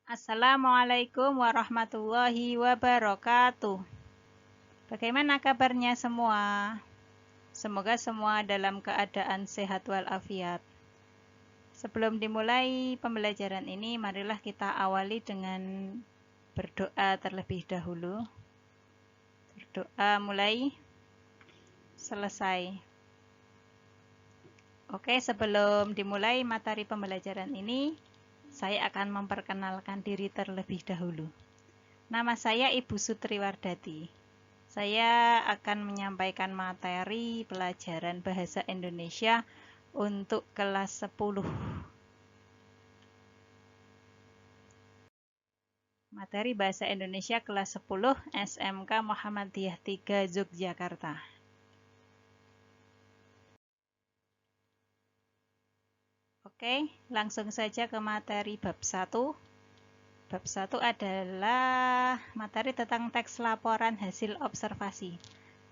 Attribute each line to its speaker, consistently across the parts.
Speaker 1: Assalamualaikum warahmatullahi wabarakatuh. Bagaimana kabarnya semua? Semoga semua dalam keadaan sehat walafiat. Sebelum dimulai pembelajaran ini, marilah kita awali dengan berdoa terlebih dahulu. Berdoa mulai selesai. Oke, sebelum dimulai materi pembelajaran ini, saya akan memperkenalkan diri terlebih dahulu. Nama saya Ibu Sutriwardati. Saya akan menyampaikan materi pelajaran Bahasa Indonesia untuk kelas 10. Materi Bahasa Indonesia kelas 10 SMK Muhammadiyah 3 Yogyakarta. Oke, langsung saja ke materi bab 1. Bab 1 adalah materi tentang teks laporan hasil observasi.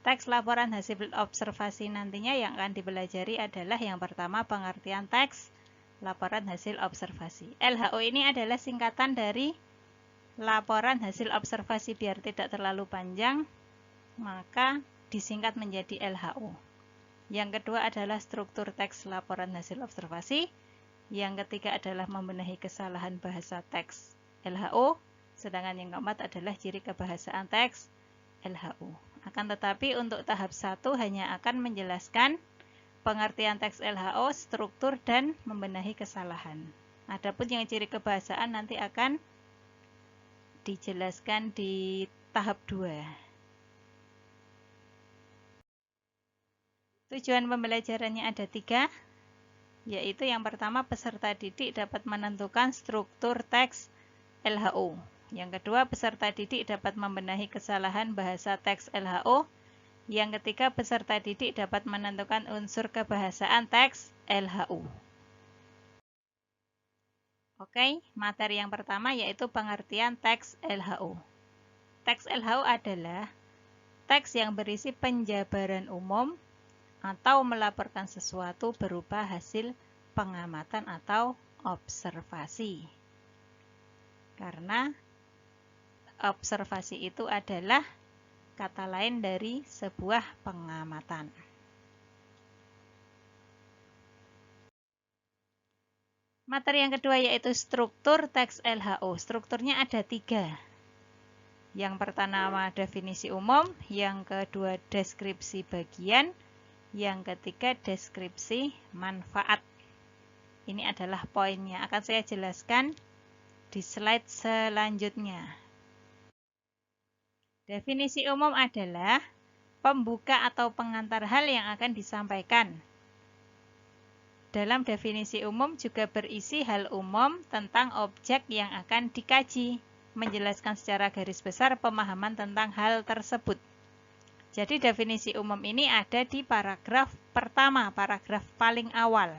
Speaker 1: Teks laporan hasil observasi nantinya yang akan dipelajari adalah yang pertama pengertian teks laporan hasil observasi. LHO ini adalah singkatan dari laporan hasil observasi. Biar tidak terlalu panjang, maka disingkat menjadi LHO. Yang kedua adalah struktur teks laporan hasil observasi. Yang ketiga adalah membenahi kesalahan bahasa teks LHO, sedangkan yang keempat adalah ciri kebahasaan teks LHO. Akan tetapi untuk tahap 1 hanya akan menjelaskan pengertian teks LHO, struktur, dan membenahi kesalahan. Adapun yang ciri kebahasaan nanti akan dijelaskan di tahap 2. Tujuan pembelajarannya ada 3, yaitu yang pertama peserta didik dapat menentukan struktur teks LHO. Yang kedua, peserta didik dapat membenahi kesalahan bahasa teks LHO. Yang ketiga, peserta didik dapat menentukan unsur kebahasaan teks LHO. Oke, materi yang pertama yaitu pengertian teks LHO. Teks LHO adalah teks yang berisi penjabaran umum atau melaporkan sesuatu berupa hasil pengamatan atau observasi. Karena observasi itu adalah kata lain dari sebuah pengamatan. Materi yang kedua yaitu struktur teks LHO. Strukturnya ada 3. Yang pertama definisi umum, yang kedua deskripsi bagian, yang ketiga deskripsi manfaat. Ini adalah poinnya. Akan saya jelaskan di slide selanjutnya. Definisi umum adalah pembuka atau pengantar hal yang akan disampaikan. Dalam definisi umum juga berisi hal umum tentang objek yang akan dikaji, menjelaskan secara garis besar pemahaman tentang hal tersebut. Jadi definisi umum ini ada di paragraf pertama, paragraf paling awal.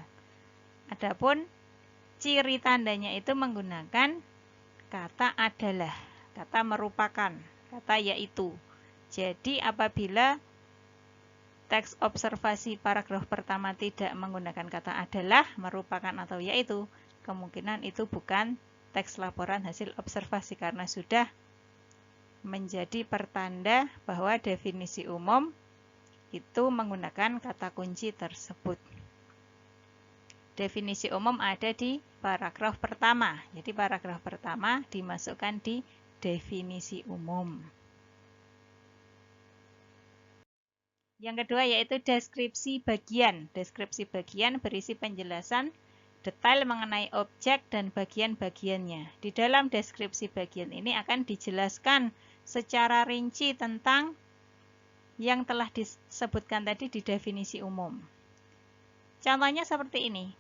Speaker 1: Adapun ciri tandanya itu menggunakan kata adalah, kata merupakan, kata yaitu. Jadi apabila teks observasi paragraf pertama tidak menggunakan kata adalah, merupakan, atau yaitu, kemungkinan itu bukan teks laporan hasil observasi karena sudah menjadi pertanda bahwa definisi umum itu menggunakan kata kunci tersebut. Definisi umum ada di paragraf pertama. Jadi paragraf pertama dimasukkan di definisi umum. Yang kedua yaitu deskripsi bagian. Deskripsi bagian berisi penjelasan detail mengenai objek dan bagian-bagiannya. Di dalam deskripsi bagian ini akan dijelaskan secara rinci tentang yang telah disebutkan tadi di definisi umum. Contohnya seperti ini.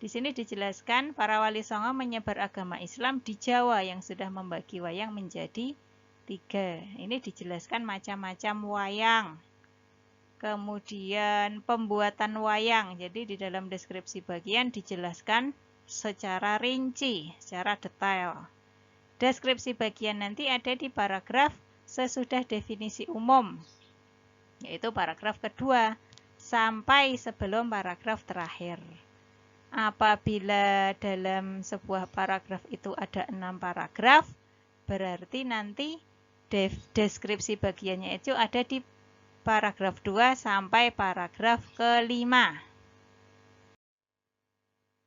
Speaker 1: Di sini dijelaskan para wali songo menyebar agama Islam di Jawa yang sudah membagi wayang menjadi 3. Ini dijelaskan macam-macam wayang. Kemudian pembuatan wayang. Jadi di dalam deskripsi bagian dijelaskan secara rinci, secara detail. Deskripsi bagian nanti ada di paragraf sesudah definisi umum, yaitu paragraf kedua sampai sebelum paragraf terakhir. Apabila dalam sebuah paragraf itu ada 6 paragraf, berarti nanti deskripsi bagiannya itu ada di paragraf 2 sampai paragraf kelima.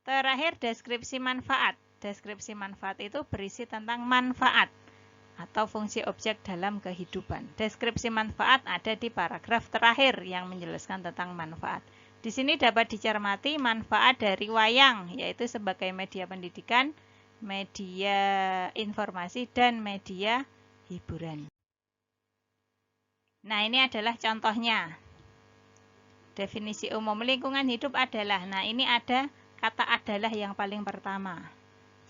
Speaker 1: Terakhir, deskripsi manfaat. Deskripsi manfaat itu berisi tentang manfaat atau fungsi objek dalam kehidupan. Deskripsi manfaat ada di paragraf terakhir yang menjelaskan tentang manfaat. Di sini dapat dicermati manfaat dari wayang, yaitu sebagai media pendidikan, media informasi, dan media hiburan. Nah, ini adalah contohnya. Definisi umum lingkungan hidup adalah, nah ini ada kata adalah yang paling pertama.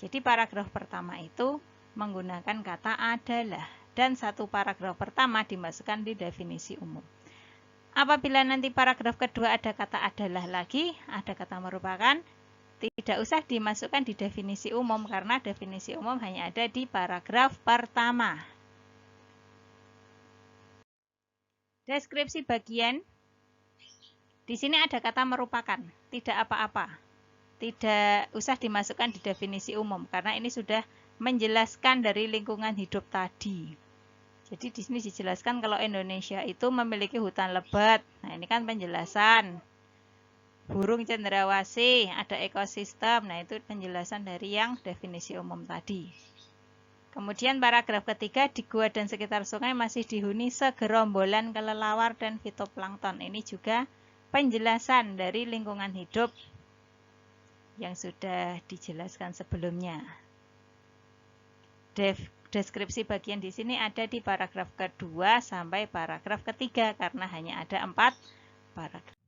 Speaker 1: Jadi paragraf pertama itu menggunakan kata adalah, dan satu paragraf pertama dimasukkan di definisi umum. Apabila nanti paragraf kedua ada kata adalah lagi, ada kata merupakan, tidak usah dimasukkan di definisi umum karena definisi umum hanya ada di paragraf pertama. Deskripsi bagian, di sini ada kata merupakan, tidak apa-apa. Tidak usah dimasukkan di definisi umum karena ini sudah menjelaskan dari lingkungan hidup tadi. Jadi di sini dijelaskan kalau Indonesia itu memiliki hutan lebat. Nah, ini kan penjelasan. Burung cendrawasih, ada ekosistem. Nah, itu penjelasan dari yang definisi umum tadi. Kemudian paragraf ketiga, di gua dan sekitar sungai masih dihuni segerombolan kelelawar dan fitoplankton. Ini juga penjelasan dari lingkungan hidup yang sudah dijelaskan sebelumnya. Deskripsi bagian di sini ada di paragraf kedua sampai paragraf ketiga karena hanya ada 4 paragraf.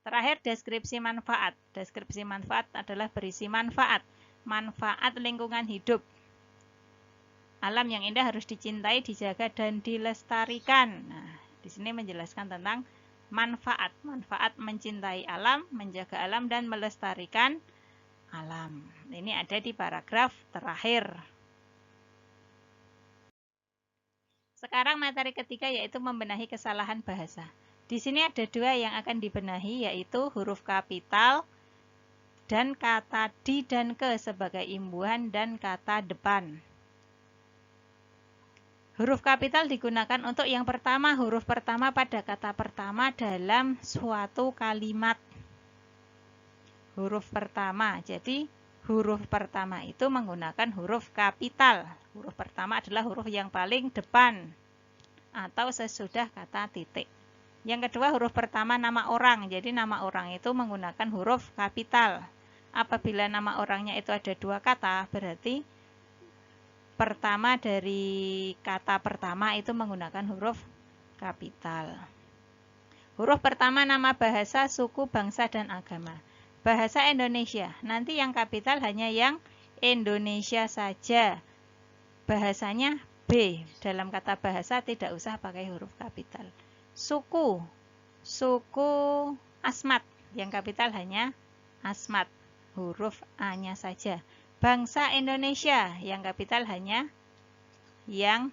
Speaker 1: Terakhir, deskripsi manfaat. Deskripsi manfaat adalah berisi manfaat. Manfaat lingkungan hidup. Alam yang indah harus dicintai, dijaga, dan dilestarikan. Nah, di sini menjelaskan tentang manfaat. Manfaat mencintai alam, menjaga alam, dan melestarikan alam. Ini ada di paragraf terakhir. Sekarang materi ketiga yaitu membenahi kesalahan bahasa. Di sini ada 2 yang akan dibenahi, yaitu huruf kapital dan kata di dan ke sebagai imbuhan dan kata depan. Huruf kapital digunakan untuk yang pertama, huruf pertama pada kata pertama dalam suatu kalimat. Huruf pertama, jadi huruf pertama itu menggunakan huruf kapital. Huruf pertama adalah huruf yang paling depan atau sesudah kata titik. Yang kedua, huruf pertama nama orang. Jadi nama orang itu menggunakan huruf kapital. Apabila nama orangnya itu ada 2 kata, berarti pertama dari kata pertama itu menggunakan huruf kapital. Huruf pertama nama bahasa, suku, bangsa, dan agama. Bahasa Indonesia, nanti yang kapital hanya yang Indonesia saja. Bahasanya B, dalam kata bahasa tidak usah pakai huruf kapital. Suku, suku Asmat, yang kapital hanya Asmat, huruf A-nya saja. Bangsa Indonesia, yang kapital hanya yang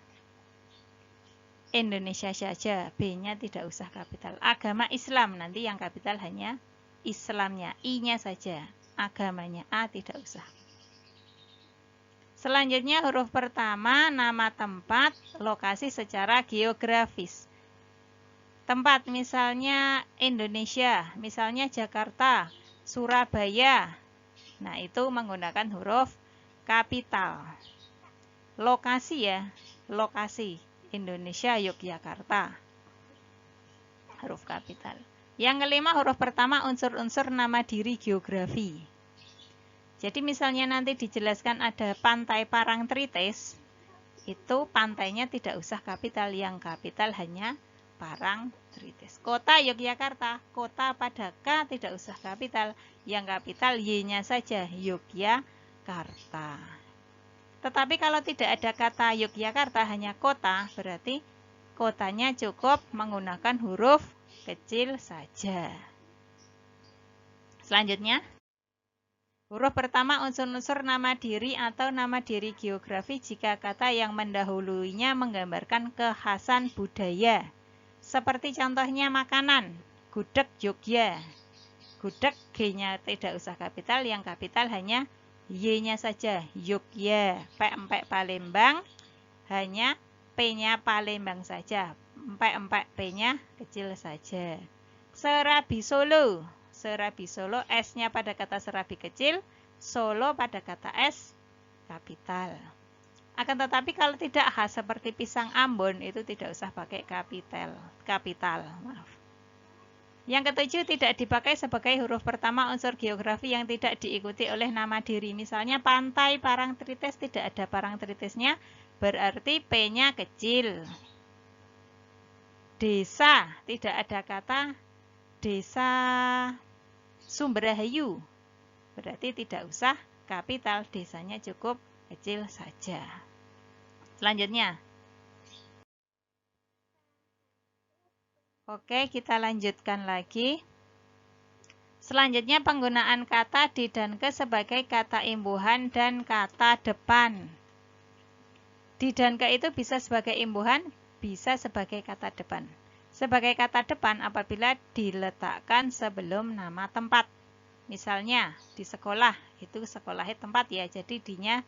Speaker 1: Indonesia saja, B-nya tidak usah kapital. Agama Islam, nanti yang kapital hanya Islamnya, I-nya saja. Agamanya A tidak usah. Selanjutnya huruf pertama nama tempat, lokasi secara geografis. Tempat misalnya Indonesia, misalnya Jakarta, Surabaya. Nah, itu menggunakan huruf kapital. Lokasi ya, lokasi Indonesia, Yogyakarta. Huruf kapital. Yang kelima, huruf pertama unsur-unsur nama diri geografi. Jadi misalnya nanti dijelaskan ada pantai Parangtritis, itu pantainya tidak usah kapital, yang kapital hanya Parangtritis. Kota Yogyakarta, kota pada K tidak usah kapital, yang kapital Y-nya saja, Yogyakarta. Tetapi kalau tidak ada kata Yogyakarta, hanya kota, berarti kotanya cukup menggunakan huruf kecil saja. Selanjutnya, huruf pertama unsur-unsur nama diri atau nama diri geografi jika kata yang mendahuluinya menggambarkan kekhasan budaya. Seperti contohnya makanan, gudeg Jogja, Gudeg, G-nya tidak usah kapital, yang kapital hanya Y-nya saja. Yogya, P-empek Palembang, hanya P-nya Palembang saja. Empek-empek P-nya kecil saja. Serabi Solo. Serabi Solo, S-nya pada kata serabi kecil, Solo pada kata S kapital. Akan tetapi kalau tidak khas seperti pisang Ambon, itu tidak usah pakai kapital. Maaf. Yang ketujuh, tidak dipakai sebagai huruf pertama unsur geografi yang tidak diikuti oleh nama diri. Misalnya pantai Parangtritis, tidak ada Parangtritisnya, berarti P-nya kecil. Desa, tidak ada kata desa Sumberhayu, berarti tidak usah kapital, desanya cukup kecil saja. Selanjutnya. Oke, kita lanjutkan lagi. Selanjutnya penggunaan kata di dan ke sebagai kata imbuhan dan kata depan. Di dan ke itu bisa sebagai imbuhan, bisa sebagai kata depan. Sebagai kata depan apabila diletakkan sebelum nama tempat. Misalnya di sekolah, itu sekolahnya tempat ya, jadi dinya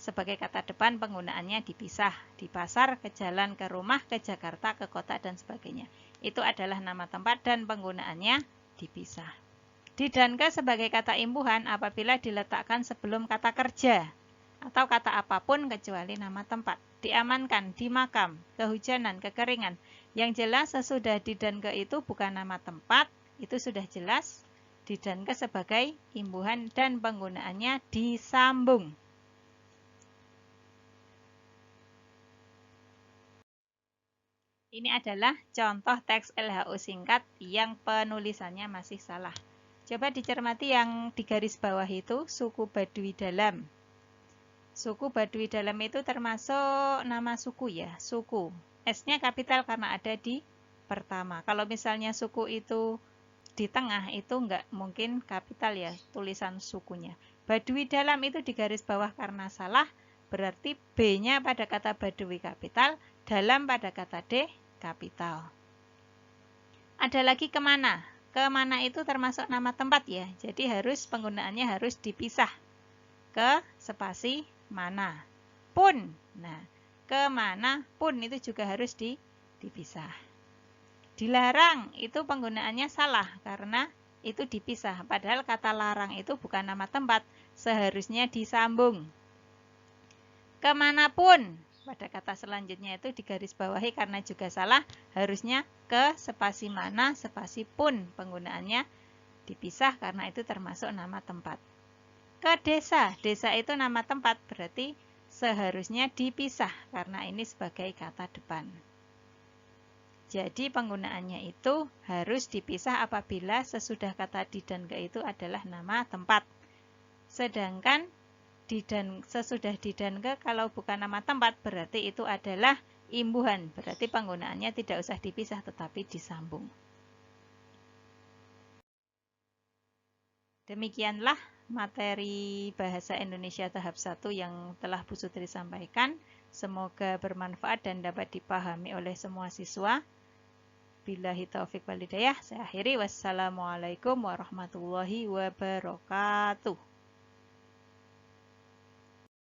Speaker 1: sebagai kata depan penggunaannya dipisah. Di pasar, ke jalan, ke rumah, ke Jakarta, ke kota, dan sebagainya. Itu adalah nama tempat dan penggunaannya dipisah. Di dan ke sebagai kata imbuhan apabila diletakkan sebelum kata kerja atau kata apapun kecuali nama tempat. Diamankan, di makam, kehujanan, kekeringan. Yang jelas sesudah di dan ke itu bukan nama tempat, itu sudah jelas. Di dan ke sebagai imbuhan dan penggunaannya disambung. Ini adalah contoh teks LHO singkat yang penulisannya masih salah. Coba dicermati yang di garis bawah itu, suku Baduy Dalam. Suku Baduy Dalam itu termasuk nama suku ya, suku. S-nya kapital karena ada di pertama. Kalau misalnya suku itu di tengah, itu nggak mungkin kapital ya, tulisan sukunya. Baduy Dalam itu di garis bawah karena salah, berarti B-nya pada kata Baduy kapital, Dalam pada kata D kapital. Ada lagi kemana? Kemana itu termasuk nama tempat ya, jadi penggunaannya harus dipisah. Ke spasi mana. Pun, nah kemana pun itu juga harus dipisah. Dilarang itu penggunaannya salah karena itu dipisah, padahal kata larang itu bukan nama tempat, seharusnya disambung. Kemanapun, pada kata selanjutnya itu digaris bawahi karena juga salah, harusnya ke spasi mana, spasi pun, penggunaannya dipisah karena itu termasuk nama tempat. Ke desa, desa itu nama tempat, berarti seharusnya dipisah karena ini sebagai kata depan. Jadi penggunaannya itu harus dipisah apabila sesudah kata di dan ke itu adalah nama tempat. Sedangkan sesudah di dan ke kalau bukan nama tempat berarti itu adalah imbuhan. Berarti penggunaannya tidak usah dipisah tetapi disambung. Demikianlah materi Bahasa Indonesia tahap 1 yang telah Bu Sutri sampaikan. Semoga bermanfaat dan dapat dipahami oleh semua siswa. Billahi taufiq wal hidayah. Saya akhiri. Wassalamualaikum warahmatullahi wabarakatuh.